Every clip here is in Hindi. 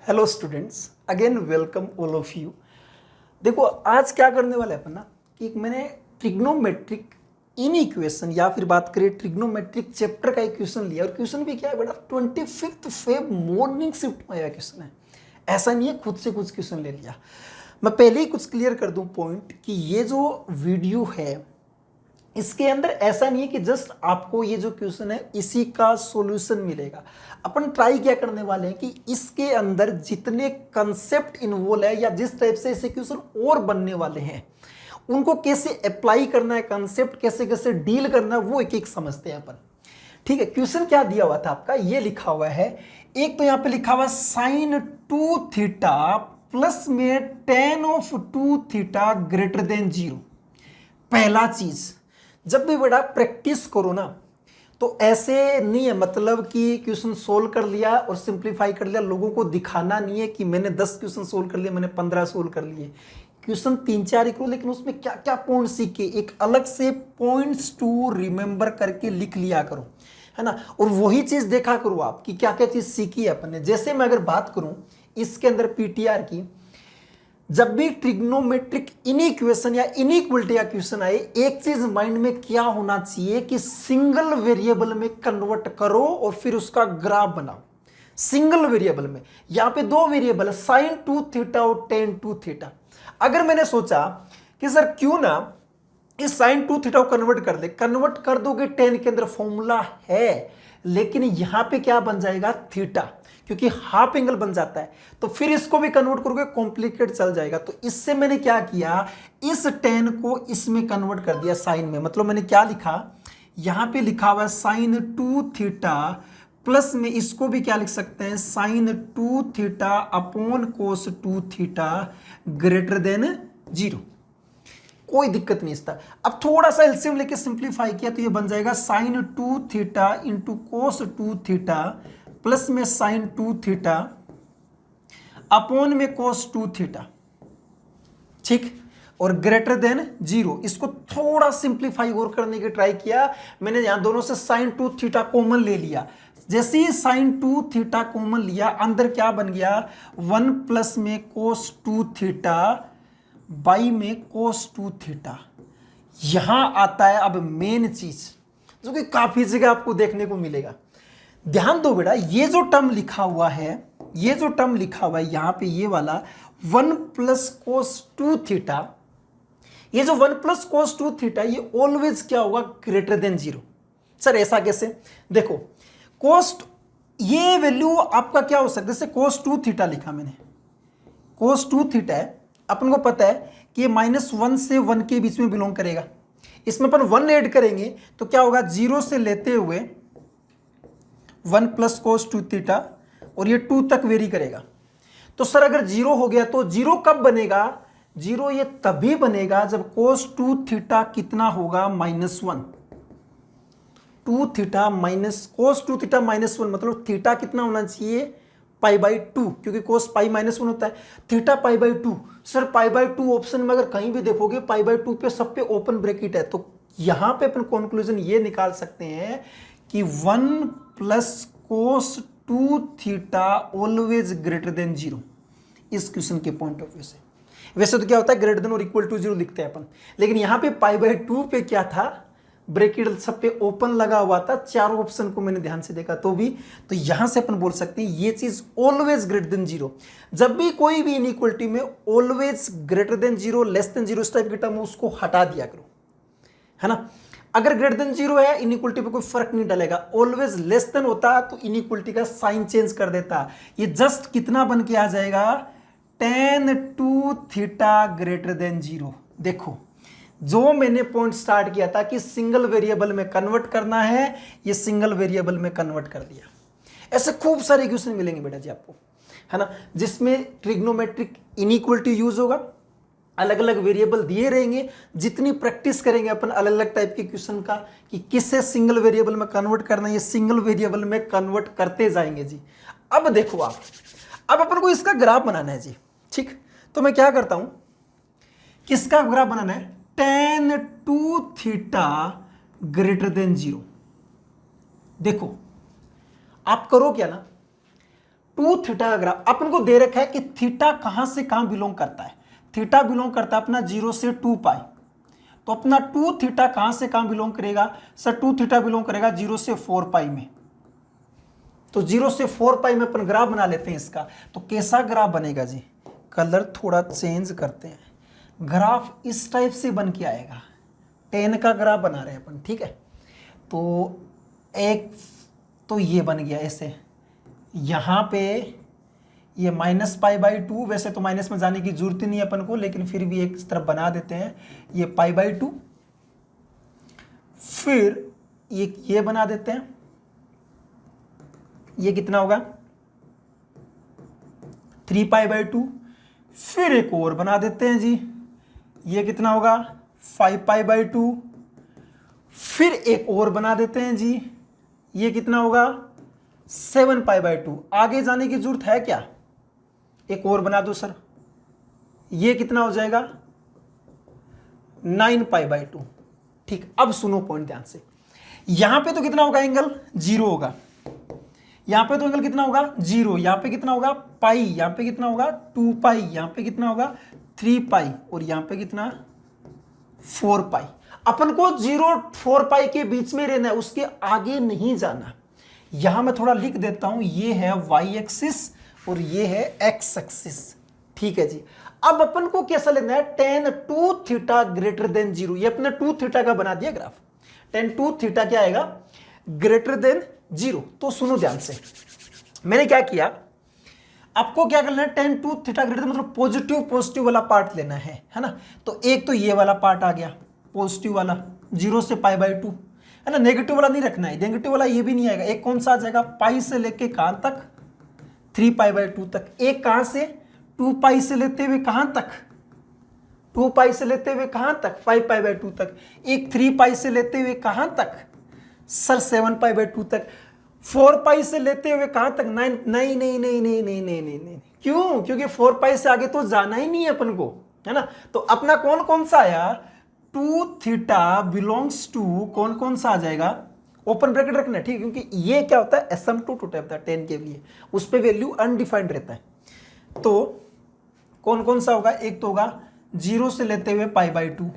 Hello students, again welcome all of you. देखो आज क्या करने वाले अपन ना कि मैंने ट्रिग्नोमेट्रिक इनइक्वेशन या फिर बात करें ट्रिग्नोमेट्रिक चैप्टर का एक क्वेश्चन लिया और क्वेश्चन भी क्या है बेटा 25 फेब मॉर्निंग शिफ्ट में आया क्वेश्चन है। ऐसा नहीं है खुद से कुछ क्वेश्चन ले लिया। मैं पहले ही कुछ क्लियर कर दूं पॉइंट कि ये जो वीडियो है इसके अंदर ऐसा नहीं है कि जस्ट आपको ये जो क्वेश्चन है इसी का सॉल्यूशन मिलेगा। अपन ट्राई क्या करने वाले हैं कि इसके अंदर जितने कंसेप्ट इन्वॉल्व है या जिस टाइप से ऐसे क्वेश्चन और बनने वाले हैं उनको कैसे अप्लाई करना है, कंसेप्ट कैसे कैसे डील करना है वो एक एक समझते हैं अपन। ठीक है, क्वेश्चन क्या दिया हुआ था आपका, ये लिखा हुआ है। एक तो यहां पे लिखा हुआ साइन 2 थीटा प्लस में tan of 2 theta greater than 0। पहला चीज, जब भी बड़ा प्रैक्टिस करो ना तो ऐसे नहीं है मतलब कि क्वेश्चन सोल्व कर लिया और सिंप्लीफाई कर लिया, लोगों को दिखाना नहीं है कि मैंने 10 क्वेश्चन सोल्व कर लिए, मैंने 15 सोल्व कर लिए। क्वेश्चन 3-4 ही करो लेकिन उसमें क्या क्या पॉइंट सीखे एक अलग से पॉइंट्स टू रिमेंबर करके लिख लिया करो, है ना। और वही चीज देखा करो आप कि क्या क्या चीज सीखी है अपन ने। जैसे मैं अगर बात करूं इसके अंदर पीटीआर की, जब भी ट्रिग्नोमेट्रिक इनइक्वेशन या इनइक्वलिटी का क्वेश्चन आए एक चीज माइंड में क्या होना चाहिए कि सिंगल वेरिएबल में कन्वर्ट करो और फिर उसका ग्राफ बनाओ। सिंगल वेरिएबल में यहां पे दो वेरिएबल है साइन 2 थीटा और tan 2 थीटा। अगर मैंने सोचा कि सर क्यों ना इस साइन 2 थीटा को कन्वर्ट कर दोगे tan के अंदर फॉर्मूला है लेकिन यहां पे क्या बन जाएगा थीटा, क्योंकि हाफ एंगल बन जाता है तो फिर इसको भी कन्वर्ट करोगे कॉम्प्लिकेट चल जाएगा। तो इससे मैंने क्या किया, इस tan को इसमें कन्वर्ट कर दिया साइन में। मतलब मैंने क्या लिखा, यहां पे लिखा हुआ है साइन 2 थीटा प्लस में इसको भी क्या लिख सकते हैं sine 2 theta upon cos 2 theta greater than 0। कोई दिक्कत नहीं इसका। अब थोड़ा सा एलसीएम लेके सिंप्लीफाई किया तो ये बन जाएगा sine 2 theta into cos 2 theta plus में साइन 2 थीटा अपॉन में कोस 2 थीटा, ठीक, और ग्रेटर देन 0। इसको थोड़ा सिंप्लीफाई और करने की ट्राई किया मैंने, यहां दोनों से साइन 2 थीटा कॉमन ले लिया। जैसे ही साइन 2 थीटा कॉमन लिया अंदर क्या बन गया 1 प्लस में कोस 2 थीटा बाई में कोस 2 थीटा। यहां आता है अब मेन चीज जो कि काफी जगह आपको देखने को मिलेगा। ध्यान दो बेटा, ये जो टर्म लिखा हुआ है, ये जो टर्म लिखा हुआ है यहां पे ये वाला 1 प्लस कोस 2 थीटा, ये जो 1 प्लस कोस 2 थीटा ये ऑलवेज क्या होगा ग्रेटर देन 0। सर ऐसा कैसे, देखो कोस्ट ये वैल्यू आपका क्या हो सकता है, जैसे कोस 2 थीटा लिखा मैंने, कोस 2 थीटा है, अपन को पता है कि ये -1 से 1 के बीच में बिलोंग करेगा। इसमें अपन 1 ऐड करेंगे तो क्या होगा 0 से लेते हुए 1 प्लस कोस 2 थीटा और ये 2 तक वेरी करेगा। तो सर अगर 0 हो गया तो 0 कब बनेगा, 0 ये तभी बनेगा जब कोस 2 थीटा कितना होगा -1। 2 थीटा माइनस कोस 2 थीटा -1 मतलब थीटा कितना होना चाहिए π/2, क्योंकि कोस π-1 होता है, थीटा π/2। सर π/2 ऑप्शन में अगर कहीं भी देखोगे π/2 पे सब पे ओपन ब्रैकेट है। तो यहां पे अपन कंक्लूजन ये निकाल सकते हैं कि 1 plus cos 2 theta always greater than 0 इस क्वेश्चन के पॉइंट ऑफ व्यू से। वैसे तो क्या होता है ग्रेटर देन और इक्वल टू 0 लिखते हैं अपन, लेकिन यहां पे π/2 पे क्या था ब्रैकेट सब पे ओपन लगा हुआ था, चारों ऑप्शन को मैंने ध्यान से देखा तो भी, तो यहां से अपन बोल सकते हैं ये चीज ऑलवेज ग्रेटर देन 0। जब भी कोई भी इनइक्वलिटी में always greater than 0 less than 0 इस टाइप की टर्म उसको हटा दिया करो, है ना। अगर ग्रेटर देन 0 है इनइक्वलिटी पे कोई फर्क नहीं डालेगा, ऑलवेज लेस देन होता तो इनइक्वलिटी का साइन चेंज कर देता। ये जस्ट कितना बन के आ जाएगा tan 2 थीटा ग्रेटर देन 0। देखो जो मैंने पॉइंट स्टार्ट किया था कि सिंगल वेरिएबल में कन्वर्ट करना है, ये सिंगल वेरिएबल में कन्वर्ट कर दिया। ऐसे खूब सारे क्वेश्चन मिलेंगे बेटा जी आपको, है ना, जिसमें ट्रिग्नोमेट्रिक इनइक्वलिटी यूज होगा, अलग अलग वेरिएबल दिए रहेंगे। जितनी प्रैक्टिस करेंगे अपन अलग अलग टाइप के क्वेश्चन का कि किससे सिंगल वेरिएबल में कन्वर्ट करना है, ये सिंगल वेरिएबल में कन्वर्ट करते जाएंगे जी। अब देखो आप, अब अपन को इसका ग्राफ बनाना है जी, ठीक। तो मैं क्या करता हूं, किसका ग्राफ बनाना है tan 2 थीटा ग्रेटर देन 0। देखो आप करो क्या ना, टू थीटा का ग्राफ अपन को दे रखा है कि थीटा कहां से कहां बिलोंग करता है। थीटा बिलोंग करता है अपना 0 से 2 पाई, तो अपना 2 थीटा कहां से कहां बिलोंग करेगा सर, 2 थीटा बिलोंग करेगा 0 से 4 पाई में। तो 0 से 4 पाई में अपन ग्राफ बना लेते हैं इसका। तो कैसा ग्राफ बनेगा जी, कलर थोड़ा चेंज करते हैं, ग्राफ इस टाइप से बन के आएगा। 10 का ग्राफ बना रहे हैं अपन, ठीक है। तो एक तो ये बन गया ऐसे, यहाँ पे ये -π/2, वैसे तो माइनस में जाने की जरूरत ही नहीं है अपन को, लेकिन फिर भी एक तरफ बना देते हैं, ये π/2। फिर ये बना देते हैं, ये कितना होगा 3π/2। फिर एक और बना देते हैं जी, ये कितना होगा 5π/2। फिर एक और बना देते हैं जी, ये कितना होगा 7π/2। आगे जाने की जरूरत है क्या, एक और बना दो सर, ये कितना हो जाएगा 9π/2। ठीक, अब सुनो पॉइंट ध्यान से, यहां पे तो कितना होगा एंगल 0 होगा, यहां पे तो एंगल कितना होगा 0, यहां पे कितना होगा पाई, यहां पे कितना होगा 2 पाई, यहां पे कितना होगा 3 पाई, और यहां पे कितना 4 पाई। अपन को 0-4 पाई के बीच में रहना है, उसके आगे नहीं जाना। यहां मैं थोड़ा लिख देता हूं, ये है वाई एक्सिस और ये है एक्स एक्सिस, ठीक है जी। अब अपन को कैसा लेना है, tan 2 थीटा ग्रेटर देन 0, ये अपने 2 थीटा का बना दिया ग्राफ। tan 2 थीटा क्या आएगा ग्रेटर देन 0। तो सुनो ध्यान से, मैंने क्या किया, आपको क्या करना है tan 2 थीटा ग्रेटर मतलब पॉजिटिव वाला पार्ट लेना है ना। तो एक तो ये वाला पार्ट आ गया पॉजिटिव वाला 0 से π/2 है ना, नेगेटिव वाला नहीं रखना है, नेगेटिव वाला ये भी नहीं आएगा। एक कौन सा आ जाएगा पाई से लेके कहां तक 3π/2 तक, एक कहां से 2 पाई से लेते हुए कहां तक 2 पाई से लेते हुए कहां तक 5π/2 तक, एक 3 पाई से लेते हुए कहां तक सर 7π/2 तक, 4 पाई से लेते हुए कहां तक 9। नहीं नहीं नहीं नहीं नहीं नहीं नहीं नहीं, क्यों, क्योंकि 4 पाई से आगे तो जाना ही नहीं है अपन को, है ना। तो अपना कौन कौन सा आया 2 थीटा बिलोंग्स टू कौन कौन सा आ जाएगा, ओपन ब्रैकेट रखना है, ठीक है, क्योंकि ये क्या होता है asymptote होता है 10 के लिए, उस पे वैल्यू अनडिफाइंड रहता है। तो कौन कौन सा होगा, एक तो होगा 0 से लेते हुए π/2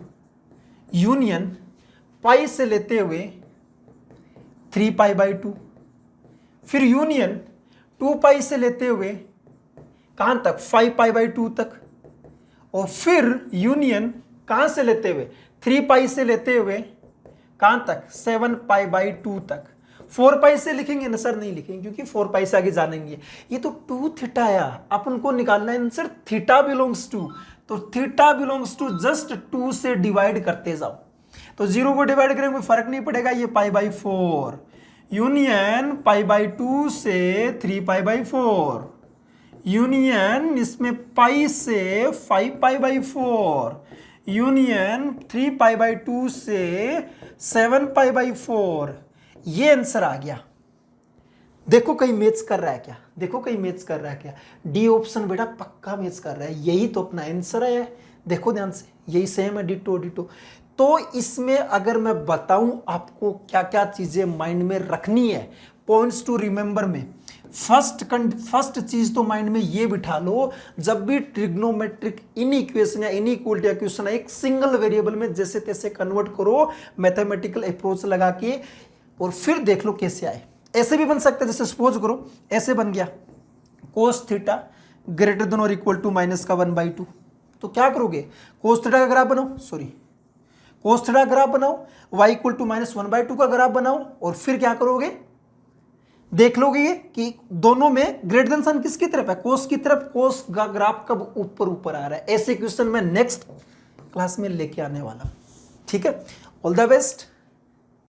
यूनियन पाई से लेते हुए 3π/2, फिर यूनियन 2 पाई से लेते हुए कहां तक 5π/2 तक, और फिर यूनियन कहां से लेते हुए 3 पाई से लेते हुए कहां तक 7π/2 तक। 4 पाई से लिखेंगे ना सर, नहीं लिखेंगे क्योंकि 4 पाई से आगे जाना नहीं है। ये तो 2 थीटा आया, अपन को निकालना है आंसर थीटा बिलोंग्स टू, तो थीटा बिलोंग्स टू जस्ट 2 से डिवाइड करते जाओ। तो 0 को डिवाइड करेंगे कोई फर्क नहीं पड़ेगा, ये π/4 यूनियन π/2 से 3π/4 यूनियन इसमें पाई से 5π/4 यूनियन 3π/2 से 7π/4। ये आंसर आ गया। देखो कहीं मैच कर रहा है क्या, देखो कहीं मैच कर रहा है क्या, डी ऑप्शन बेटा पक्का मैच कर रहा है, यही तो अपना आंसर है। देखो ध्यान से, यही सेम है, डिटो डिटो। तो इसमें अगर मैं बताऊं आपको क्या क्या चीजें माइंड में रखनी है, पॉइंट्स टू रिमेंबर में, फर्स्ट चीज तो माइंड में ये बिठा लो, जब भी ट्रिग्नोमेट्रिक इनइक्वेशन या इनइक्वालिटी इक्वेशन एक सिंगल वेरिएबल में जैसे तैसे कन्वर्ट करो मैथमेटिकल अप्रोच लगा के, और फिर देख लो कैसे आए। ऐसे भी बन सकता है, जैसे सपोज करो ऐसे बन गया कोस थीटा ग्रेटर देन और इक्वल टू -1/2। तो क्या करोगे, कोस थीटा का ग्राफ बनाओ, कोस थीटा ग्राफ बनाओ, y इक्वल टू -1/2 का ग्राफ बनाओ, और फिर क्या करोगे, देख लोगे ये कि दोनों में ग्रेटर देन साइन किसकी तरफ है, कोस की तरफ। कोस का ग्राफ कब ऊपर आ रहा है, ऐसे क्वेश्चन मैं नेक्स्ट क्लास में लेके आने वाला हूं, ठीक है। All the best.